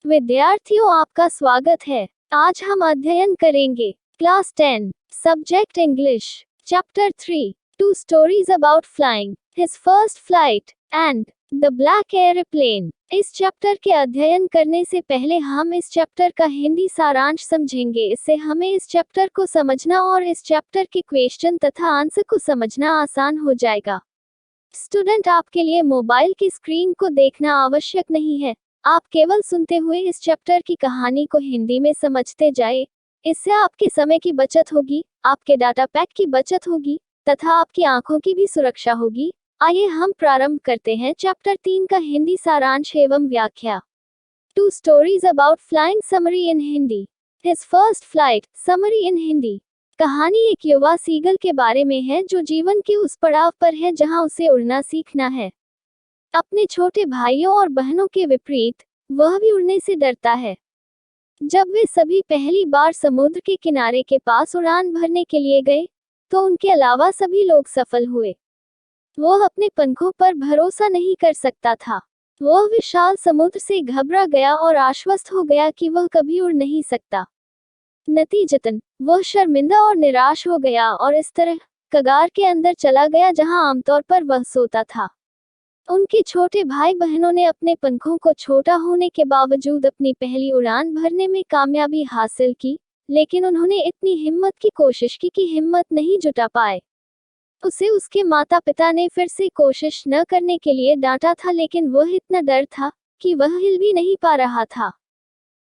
विद्यार्थियों, आपका स्वागत है। आज हम अध्ययन करेंगे class 10 subject English chapter 3 two stories about flying, his first flight and the black airplane. इस चैप्टर के अध्ययन करने से पहले हम इस चैप्टर का हिंदी सारांश समझेंगे। इससे हमें इस चैप्टर को समझना और इस चैप्टर के क्वेश्चन तथा आंसर को समझना आसान हो जाएगा। स्टूडेंट, आपके लिए मोबाइल की स्क्रीन को देखना आवश्यक नहीं है। आप केवल सुनते हुए इस चैप्टर की कहानी को हिंदी में समझते जाएं। इससे आपके समय की बचत होगी, आपके डाटा पैक की बचत होगी तथा आपकी आंखों की भी सुरक्षा होगी। आइए हम प्रारंभ करते हैं चैप्टर 3 का हिंदी सारांश एवं व्याख्या। Two stories about flying, summary in Hindi. His first flight, summary in Hindi. कहानी एक युवा सीगल के बारे में है जो जीवन के उस पड़ाव पर है जहां उसे उड़ना सीखना है। अपने छोटे भाइयों और बहनों के विपरीत वह भी उड़ने से डरता है। जब वे सभी पहली बार समुद्र के किनारे के पास उड़ान भरने के लिए गए तो उनके अलावा सभी लोग सफल हुए। वह अपने पंखों पर भरोसा नहीं कर सकता था। वह विशाल समुद्र से घबरा गया और आश्वस्त हो गया कि वह कभी उड़ नहीं सकता। नतीजतन वह शर्मिंदा और निराश हो गया और इस तरह कगार के अंदर चला गया जहां आमतौर पर वह सोता था। उनके छोटे भाई बहनों ने अपने पंखों को छोटा होने के बावजूद अपनी पहली उड़ान भरने में कामयाबी हासिल की, लेकिन उन्होंने इतनी हिम्मत की कोशिश की कि हिम्मत नहीं जुटा पाए। उसे उसके माता पिता ने फिर से कोशिश न करने के लिए डांटा था, लेकिन वह इतना डर था कि वह हिल भी नहीं पा रहा था।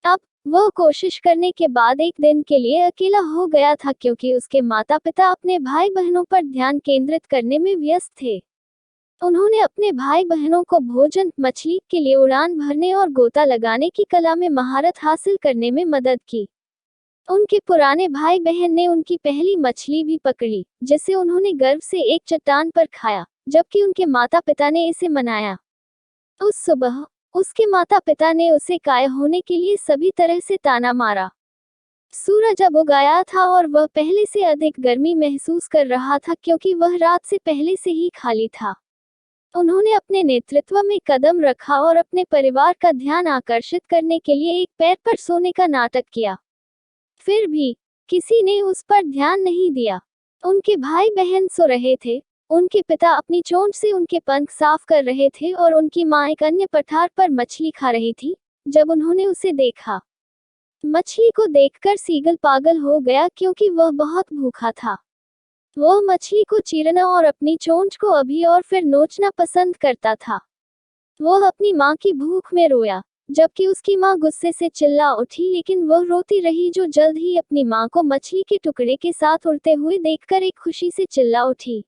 अब वह कोशिश करने के बाद एक दिन के लिए अकेला हो गया था क्योंकि उसके माता पिता अपने भाई बहनों पर ध्यान केंद्रित करने में व्यस्त थे। उन्होंने अपने भाई बहनों को भोजन, मछली के लिए उड़ान भरने और गोता लगाने की कला में महारत हासिल करने में मदद की। उनके पुराने भाई बहन ने उनकी पहली मछली भी पकड़ी, जिसे उन्होंने गर्व से एक चट्टान पर खाया, जबकि उनके माता पिता ने इसे मनाया। उस सुबह उसके माता पिता ने उसे काय होने के लिए सभी तरह से ताना मारा। सूरज अब उग आया था और वह पहले से अधिक गर्मी महसूस कर रहा था क्योंकि वह रात से पहले से ही खाली था। उन्होंने अपने नेतृत्व में कदम रखा और अपने परिवार का ध्यान आकर्षित करने के लिए एक पैर पर सोने का नाटक किया। फिर भी किसी ने उस पर ध्यान नहीं दिया। उनके भाई बहन सो रहे थे, उनके पिता अपनी चोंच से उनके पंख साफ कर रहे थे और उनकी मां एक अन्य पठार पर मछली खा रही थी। जब उन्होंने उसे देखा, मछली को देखकर सीगल पागल हो गया क्योंकि वह बहुत भूखा था। वह मछली को चीरना और अपनी चोंच को अभी और फिर नोचना पसंद करता था। वह अपनी मां की भूख में रोया, जबकि उसकी मां गुस्से से चिल्ला उठी, लेकिन वह रोती रही जो जल्द ही अपनी मां को मछली के टुकड़े के साथ उड़ते हुए देखकर एक खुशी से चिल्ला उठी।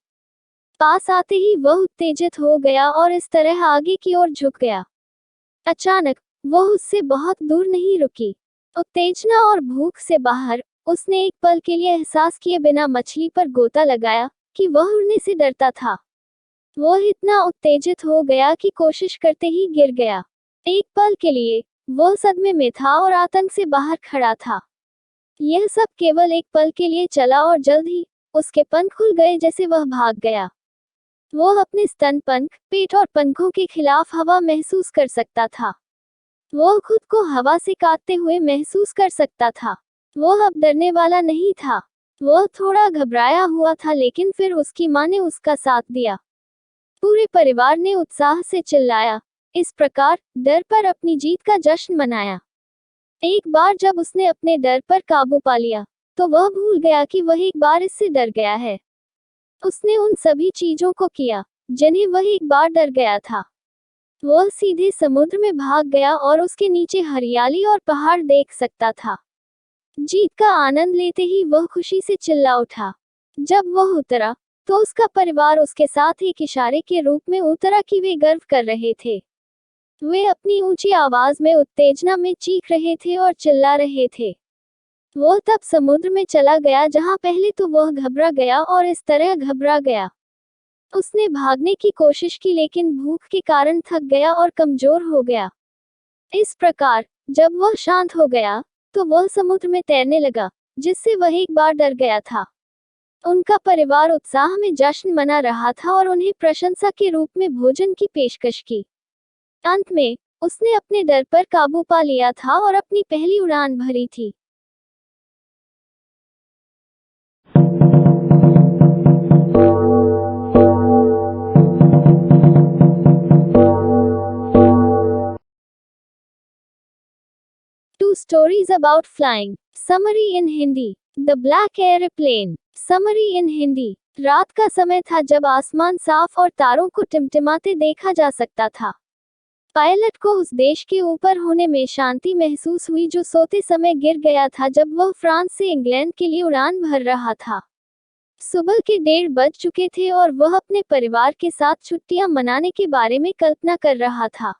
पास आते ही वह उत्तेजित हो गया और इस तरह आगे की ओर झुक गया। अचानक वह उससे बहुत दूर नहीं रुकी। उत्तेजना और भूख से बाहर, उसने एक पल के लिए एहसास किए बिना मछली पर गोता लगाया कि वह उड़ने से डरता था। वह इतना उत्तेजित हो गया कि कोशिश करते ही गिर गया। एक पल के लिए वह सदमे में था और आतंक से बाहर खड़ा था। यह सब केवल एक पल के लिए चला और जल्द ही उसके पंख खुल गए जैसे वह भाग गया। वह अपने स्तन, पंख, पेट और पंखों के खिलाफ हवा महसूस कर सकता था। वह खुद को हवा से काटते हुए महसूस कर सकता था। वह अब डरने वाला नहीं था। वह थोड़ा घबराया हुआ था, लेकिन फिर उसकी मां ने उसका साथ दिया। पूरे परिवार ने उत्साह से चिल्लाया। इस प्रकार डर पर अपनी जीत का जश्न मनाया। एक बार जब उसने अपने डर पर काबू पा लिया तो वह भूल गया कि वह एक बार इससे डर गया है। उसने उन सभी चीजों को किया जिन्हें वह एक बार डर गया था। वह सीधे समुद्र में भाग गया और उसके नीचे हरियाली और पहाड़ देख सकता था। जीत का आनंद लेते ही वह खुशी से चिल्ला उठा। जब वह उतरा तो उसका परिवार उसके साथ एक इशारे के रूप में उतरा कि वे गर्व कर रहे थे। वे अपनी ऊंची आवाज में उत्तेजना में चीख रहे थे और चिल्ला रहे थे। वह तब समुद्र में चला गया जहां पहले तो वह घबरा गया और इस तरह घबरा गया। उसने भागने की कोशिश की, लेकिन भूख के कारण थक गया और कमजोर हो गया। इस प्रकार जब वह शांत हो गया तो वह समुद्र में तैरने लगा, जिससे वह एक बार डर गया था। उनका परिवार उत्साह में जश्न मना रहा था और उन्हें प्रशंसा के रूप में भोजन की पेशकश की। अंत में उसने अपने डर पर काबू पा लिया था और अपनी पहली उड़ान भरी थी। Two stories about flying. Summary in Hindi. The Black Airplane. Summary in Hindi. रात का समय था जब आसमान साफ और तारों को टिमटिमाते देखा जा सकता था। पायलट को उस देश के ऊपर होने में शांति महसूस हुई जो सोते समय गिर गया था जब वह फ्रांस से इंग्लैंड के लिए उड़ान भर रहा था। सुबह के 1:30 बज चुके थे और वह अपने परिवार के साथ छुट्टियां मनाने के बारे में कल्पना कर रहा था।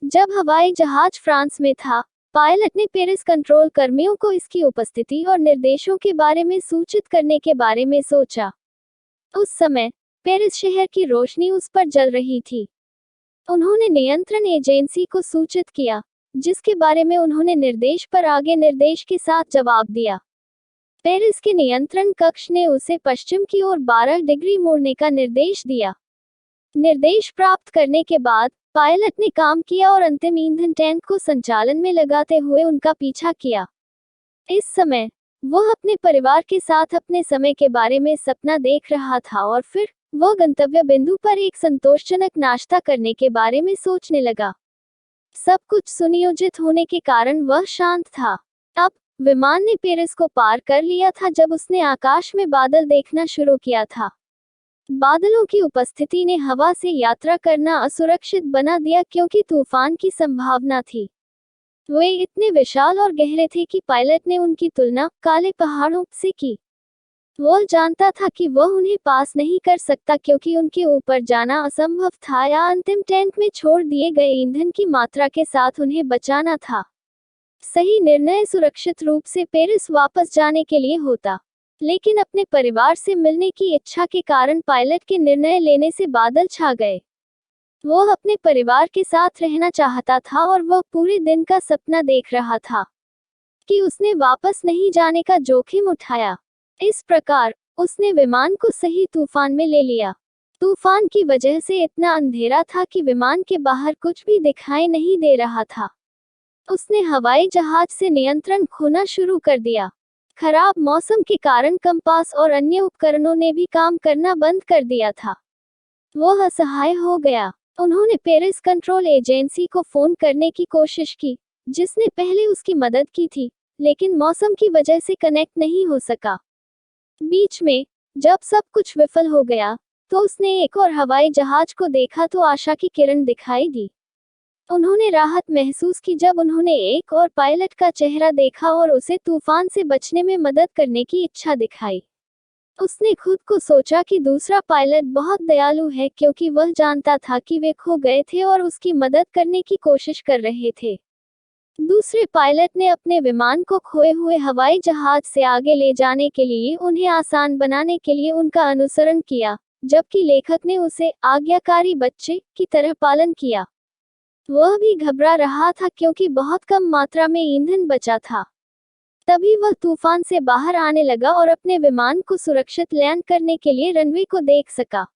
जब हवाई जहाज फ्रांस में था, पायलट ने पेरिस कंट्रोल कर्मियों को इसकी उपस्थिति और निर्देशों के बारे में सूचित करने के बारे में सोचा। उस समय पेरिस शहर की रोशनी उस पर जल रही थी। उन्होंने नियंत्रण एजेंसी को सूचित किया, जिसके बारे में उन्होंने निर्देश पर आगे निर्देश के साथ जवाब दिया। पेरिस के नियंत्रण कक्ष ने उसे पश्चिम की ओर 12 डिग्री मोड़ने का निर्देश दिया। निर्देश प्राप्त करने के बाद पायलट ने काम किया और अंतिम ईंधन टैंक को संचालन में लगाते हुए उनका पीछा किया। इस समय वह अपने परिवार के साथ अपने समय के बारे में सपना देख रहा था और फिर वह गंतव्य बिंदु पर एक संतोषजनक नाश्ता करने के बारे में सोचने लगा। सब कुछ सुनियोजित होने के कारण वह शांत था। अब विमान ने पेरिस को पार कर लिया था जब उसने आकाश में बादल देखना शुरू किया था। बादलों की उपस्थिति ने हवा से यात्रा करना असुरक्षित बना दिया क्योंकि तूफान की संभावना थी। वे इतने विशाल और गहरे थे कि पायलट ने उनकी तुलना काले पहाड़ों से की। वह जानता था कि वह उन्हें पास नहीं कर सकता क्योंकि उनके ऊपर जाना असंभव था या अंतिम टैंक में छोड़ दिए गए ईंधन की मात्रा के साथ उन्हें बचाना था। सही निर्णय सुरक्षित रूप से पेरिस वापस जाने के लिए होता, लेकिन अपने परिवार से मिलने की इच्छा के कारण पायलट के निर्णय लेने से बादल छा गए। वह अपने परिवार के साथ रहना चाहता था और वह पूरे दिन का सपना देख रहा था कि उसने वापस नहीं जाने का जोखिम उठाया। इस प्रकार उसने विमान को सही तूफान में ले लिया। तूफान की वजह से इतना अंधेरा था कि विमान के बाहर कुछ भी दिखाई नहीं दे रहा था। उसने हवाई जहाज से नियंत्रण खोना शुरू कर दिया। खराब मौसम के कारण कंपास और अन्य उपकरणों ने भी काम करना बंद कर दिया था। वह असहाय हो गया। उन्होंने पेरिस कंट्रोल एजेंसी को फोन करने की कोशिश की, जिसने पहले उसकी मदद की थी, लेकिन मौसम की वजह से कनेक्ट नहीं हो सका। बीच में जब सब कुछ विफल हो गया, तो उसने एक और हवाई जहाज को देखा तो आशा की किरण दिखाई दी। उन्होंने राहत महसूस की जब उन्होंने एक और पायलट का चेहरा देखा और उसे तूफान से बचने में मदद करने की इच्छा दिखाई। उसने खुद को सोचा कि दूसरा पायलट बहुत दयालु है क्योंकि वह जानता था कि वे खो गए थे और उसकी मदद करने की कोशिश कर रहे थे। दूसरे पायलट ने अपने विमान को खोए हुए हवाई जहाज से आगे ले जाने के लिए उन्हें आसान बनाने के लिए उनका अनुसरण किया, जबकि लेखक ने उसे आज्ञाकारी बच्चे की तरह पालन किया। वह भी घबरा रहा था क्योंकि बहुत कम मात्रा में ईंधन बचा था। तभी वह तूफान से बाहर आने लगा और अपने विमान को सुरक्षित लैंड करने के लिए रनवे को देख सका।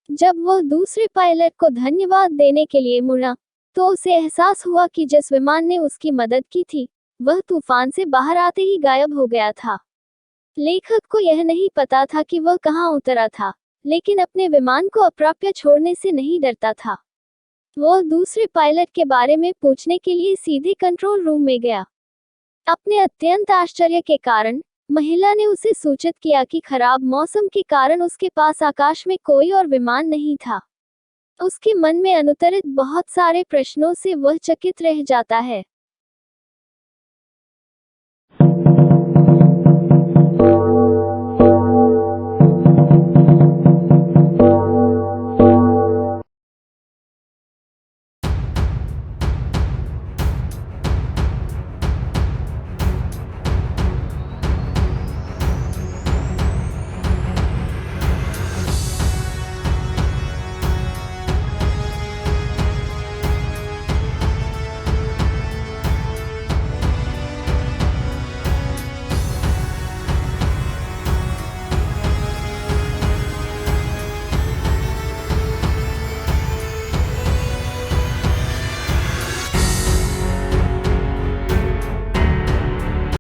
जब वह दूसरे पायलट को धन्यवाद देने के लिए मुड़ा, तो उसे एहसास हुआ कि जिस विमान ने उसकी मदद की थी, वह तूफान से बाहर आते ही गायब हो गया था। लेखक को यह नहीं पता था कि वह कहाँ उतरा था, लेकिन अपने विमान को अप्राप्य छोड़ने से नहीं डरता था। वह दूसरे पायलट के बारे में पूछने के लिए सीधे कंट्रोल रूम में गया। अपने अत्यंत आश्चर्य के कारण महिला ने उसे सूचित किया कि खराब मौसम के कारण उसके पास आकाश में कोई और विमान नहीं था। उसके मन में अनुत्तरित बहुत सारे प्रश्नों से वह चकित रह जाता है।